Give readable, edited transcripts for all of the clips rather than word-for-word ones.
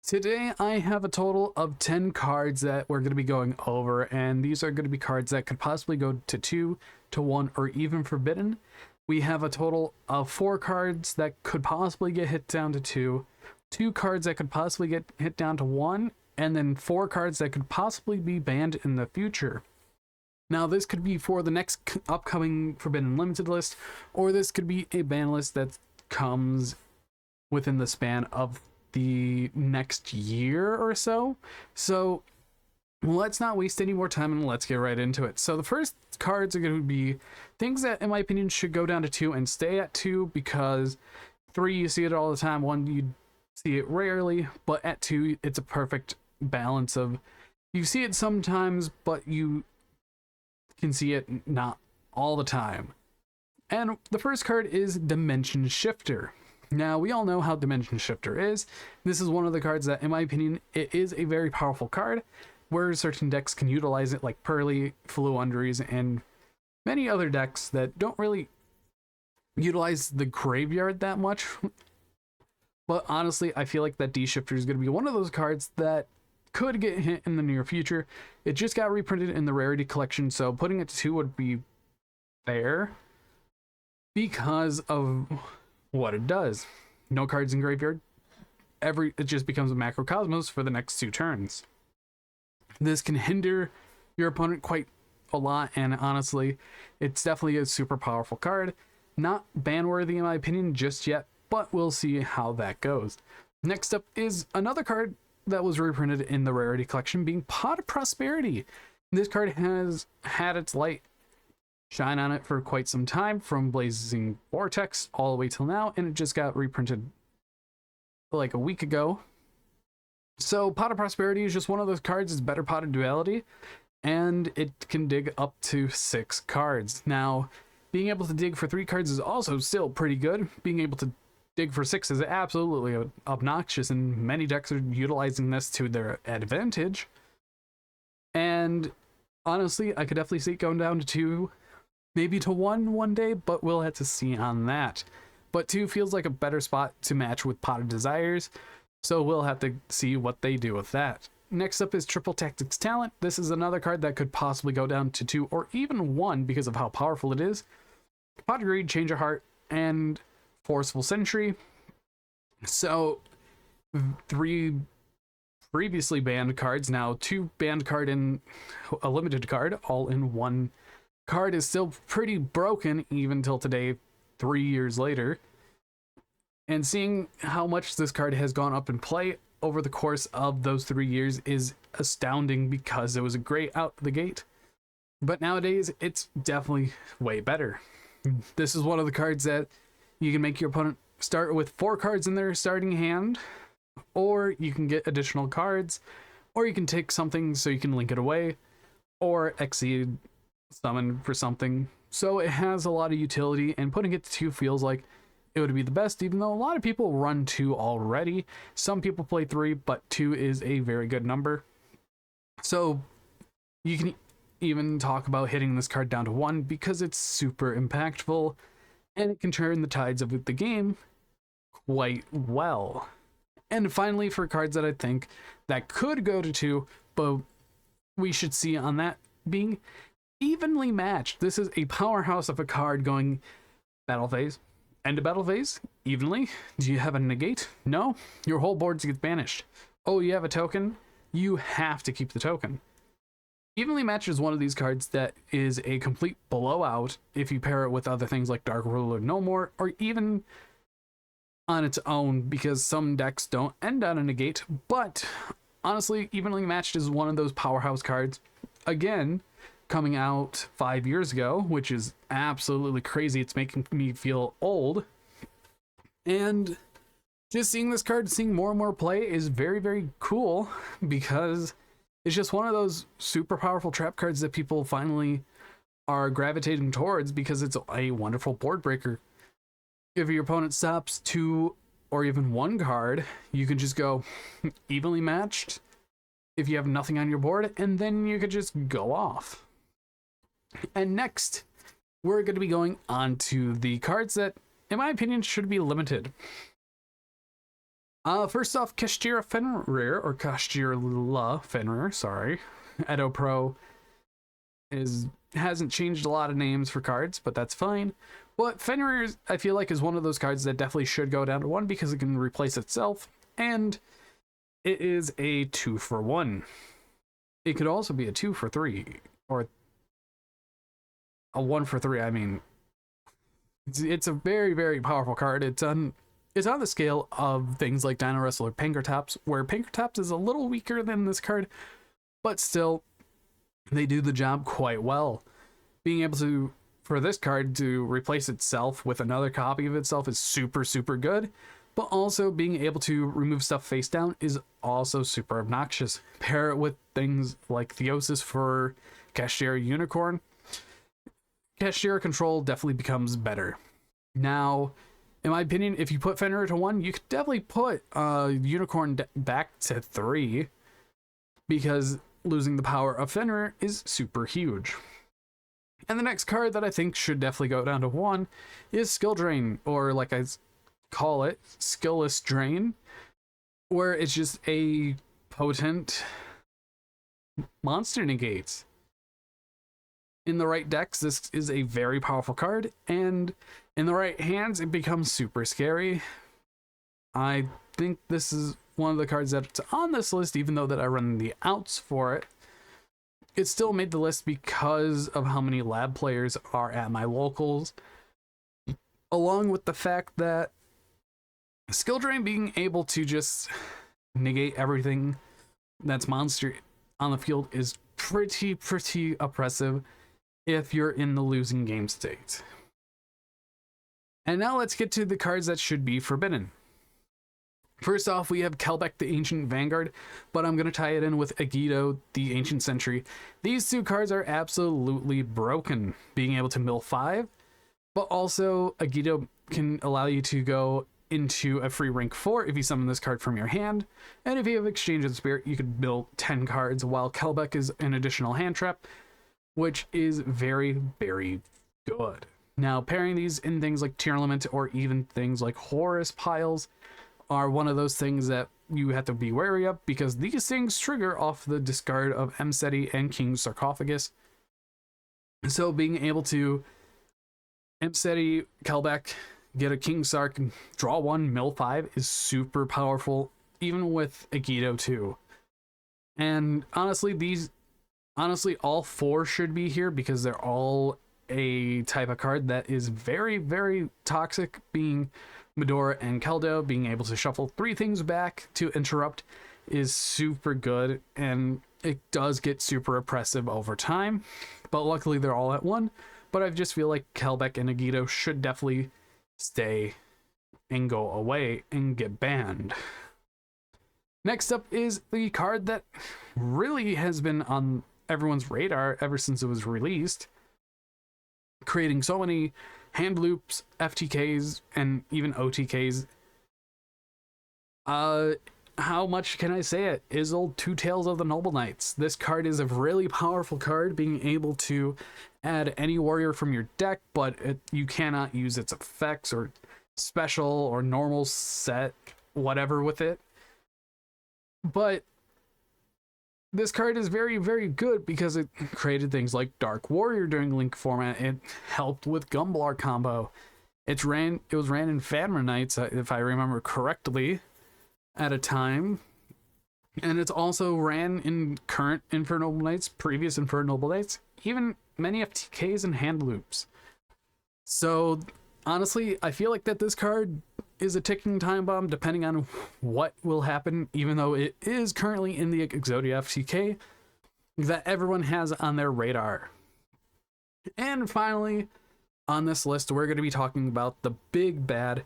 Today I have a total of 10 cards that we're going to be going over, and these are going to be cards that could possibly go to 2, to 1, or even forbidden. We have a total of 4 cards that could possibly get hit down to 2, 2 cards that could possibly get hit down to 1, and then 4 cards that could possibly be banned in the future. Now, this could be for the next upcoming Forbidden Limited list, or this could be a ban list that comes within the span of the next year or so. So let's not waste any more time and let's get right into it. So the first cards are going to be things that, in my opinion, should go down to 2 and stay at 2, because 3, you see it all the time, 1, you see it rarely, but at 2, it's a perfect balance of, you see it sometimes, but you can see it not all the time. And the first card is Dimension Shifter. Now, we all know how Dimension Shifter is. This is one of the cards that, in my opinion, it is a very powerful card, where certain decks can utilize it, like Pearly, Fluundries, and many other decks that don't really utilize the graveyard that much. But honestly, I feel like that D-Shifter is going to be one of those cards that could get hit in the near future. It just got reprinted in the Rarity Collection, so putting it to 2 would be fair because of what it does. No cards in graveyard. It just becomes a Macrocosmos for the next 2 turns. This can hinder your opponent quite a lot, and honestly, it's definitely a super powerful card. Not ban worthy in my opinion just yet, but we'll see how that goes. Next up is another card that was reprinted in the Rarity Collection, being Pot of Prosperity. This card has had its light shine on it for quite some time, from Blazing Vortex all the way till now, and it just got reprinted like a week ago. So Pot of Prosperity is just one of those cards. It's better Pot of Duality, and it can dig up to 6 cards. Now, being able to dig for 3 cards is also still pretty good. Being able to dig for 6 is absolutely obnoxious, and many decks are utilizing this to their advantage. And honestly, I could definitely see it going down to 2, maybe to 1 one day, but we'll have to see on that. But 2 feels like a better spot to match with Pot of Desires, so we'll have to see what they do with that. Next up is Triple Tactics Talent. This is another card that could possibly go down to 2 or even 1 because of how powerful it is. Pot of Greed, Change of Heart, and Forceful Sentry. So 3 previously banned cards, now 2 banned card and a limited card, all in 1 card, is still pretty broken even till today, 3 years later. And seeing how much this card has gone up in play over the course of those 3 years is astounding, because it was a great out the gate, but nowadays it's definitely way better. This is one of the cards that you can make your opponent start with 4 cards in their starting hand, or you can get additional cards, or you can take something so you can link it away, or exceed summon for something. So it has a lot of utility, and putting it to 2 feels like it would be the best, even though a lot of people run 2 already. Some people play 3, but 2 is a very good number. So you can even talk about hitting this card down to 1 because it's super impactful, and it can turn the tides of the game quite well. And finally, for cards that I think that could go to 2, but we should see on that, being Evenly Matched. This is a powerhouse of a card going battle phase, end of battle phase, evenly. Do you have a negate? No? Your whole board gets banished. Oh, you have a token? You have to keep the token. Evenly Matched is one of these cards that is a complete blowout if you pair it with other things like Dark Ruler No More, or even on its own, because some decks don't end on a negate. But honestly, Evenly Matched is one of those powerhouse cards. Again, coming out 5 years ago, which is absolutely crazy. It's making me feel old. And just seeing this card, seeing more and more play is very, very cool, because it's just one of those super powerful trap cards that people finally are gravitating towards, because it's a wonderful board breaker. If your opponent stops 2 or even 1 card, you can just go Evenly Matched if you have nothing on your board, and then you could just go off. And next, we're going to be going on to the cards that, in my opinion, should be limited. First off, Kashtira Fenrir, or Kashtira Fenrir, sorry. Edo Pro hasn't changed a lot of names for cards, but that's fine. But Fenrir, I feel like, is one of those cards that definitely should go down to 1 because it can replace itself, and it is a 2-for-1. It could also be a 2-for-3, or a 1-for-3. I mean, it's a very, very powerful card. It's on the scale of things like Dino Wrestler Pankratops, where Pankratops is a little weaker than this card, but still, they do the job quite well. Being able to, for this card to replace itself with another copy of itself is super, super good, but also being able to remove stuff face down is also super obnoxious. Pair it with things like Theosis for Kashtira Unicorn. Kashtira control definitely becomes better. Now, in my opinion, if you put Fenrir to 1, you could definitely put Unicorn back to 3, because losing the power of Fenrir is super huge. And the next card that I think should definitely go down to 1 is Skill Drain, or like I call it, Skillless Drain, where it's just a potent monster negates. In the right decks, this is a very powerful card, and in the right hands, it becomes super scary. I think this is one of the cards that's on this list, even though that I run the outs for it. It still made the list because of how many lab players are at my locals, along with the fact that Skill Drain being able to just negate everything that's monster on the field is pretty oppressive if you're in the losing game state. And now let's get to the cards that should be forbidden. First off, we have Kelbeck, the Ancient Vanguard, but I'm going to tie it in with Agido, the Ancient Sentry. These two cards are absolutely broken, being able to mill 5, but also Agido can allow you to go into a free rank 4 if you summon this card from your hand, and if you have Exchange of Spirit, you could mill 10 cards, while Kelbeck is an additional hand trap, which is very, very good. Now, pairing these in things like Tearlament or even things like Horus Piles are one of those things that you have to be wary of, because these things trigger off the discard of Mseti and King's Sarcophagus. So being able to Mseti, Kelbeck, get a King Sark, draw 1, mill 5 is super powerful, even with Agido too. And honestly, all 4 should be here because they're all a type of card that is very, very toxic, being Medora and Keldo. Being able to shuffle 3 things back to interrupt is super good, and it does get super oppressive over time, but luckily they're all at 1. But I just feel like Kelbeck and Agido should definitely stay and go away and get banned. Next up is the card that really has been on everyone's radar ever since it was released, creating so many hand loops, FTKs, and even OTKs. How much can I say it? Isolde, Two Tails of the Noble Knights. This card is a really powerful card, being able to add any warrior from your deck, but you cannot use its effects or special or normal set, whatever with it. But this card is very, very good because it created things like Dark Warrior during Link format. It helped with Gumblar combo. It was ran in Phantom Knights, if I remember correctly, at a time. And it's also ran in current Inferno Knights, previous Inferno Knights, even many FTKs and hand loops. So honestly, I feel like that this card is a ticking time bomb depending on what will happen, even though it is currently in the Exodia FTK that everyone has on their radar. And finally, on this list, we're going to be talking about the big bad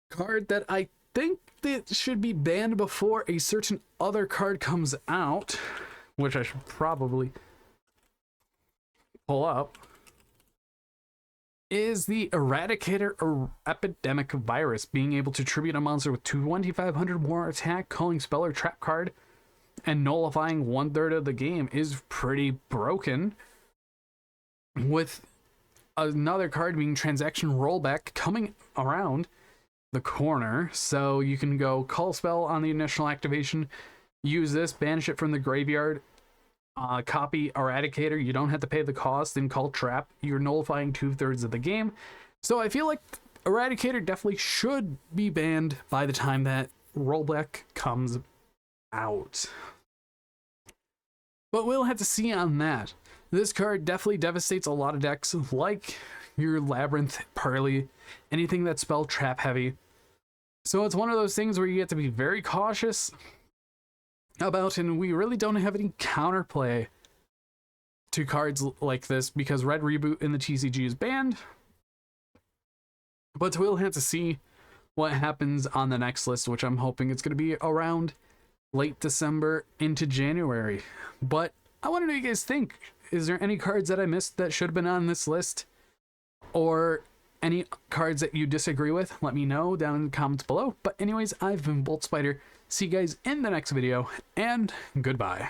card that I think that should be banned before a certain other card comes out, which I should probably pull up, is the Eradicator or Epidemic Virus. Being able to tribute a monster with 2,500 more attack, calling spell or trap card, and nullifying 1/3 of the game is pretty broken, with another card being Transaction Rollback coming around the corner. So you can go Call Spell on the initial activation, use this, banish it from the graveyard, copy Eradicator. You don't have to pay the cost, and call Trap. You're nullifying 2/3 of the game. So I feel like Eradicator definitely should be banned by the time that rollback comes out. But we'll have to see on that. This card definitely devastates a lot of decks, like your Labyrinth, Parley, anything that's spell trap heavy. So it's one of those things where you have to be very cautious about, and we really don't have any counterplay to cards like this because Red Reboot in the TCG is banned. But we'll have to see what happens on the next list, which I'm hoping it's going to be around late December into January. But I want to know what you guys think. Is there any cards that I missed that should have been on this list? Or any cards that you disagree with? Let me know down in the comments below. But anyways, I've been Bolt Spider. See you guys in the next video, and goodbye.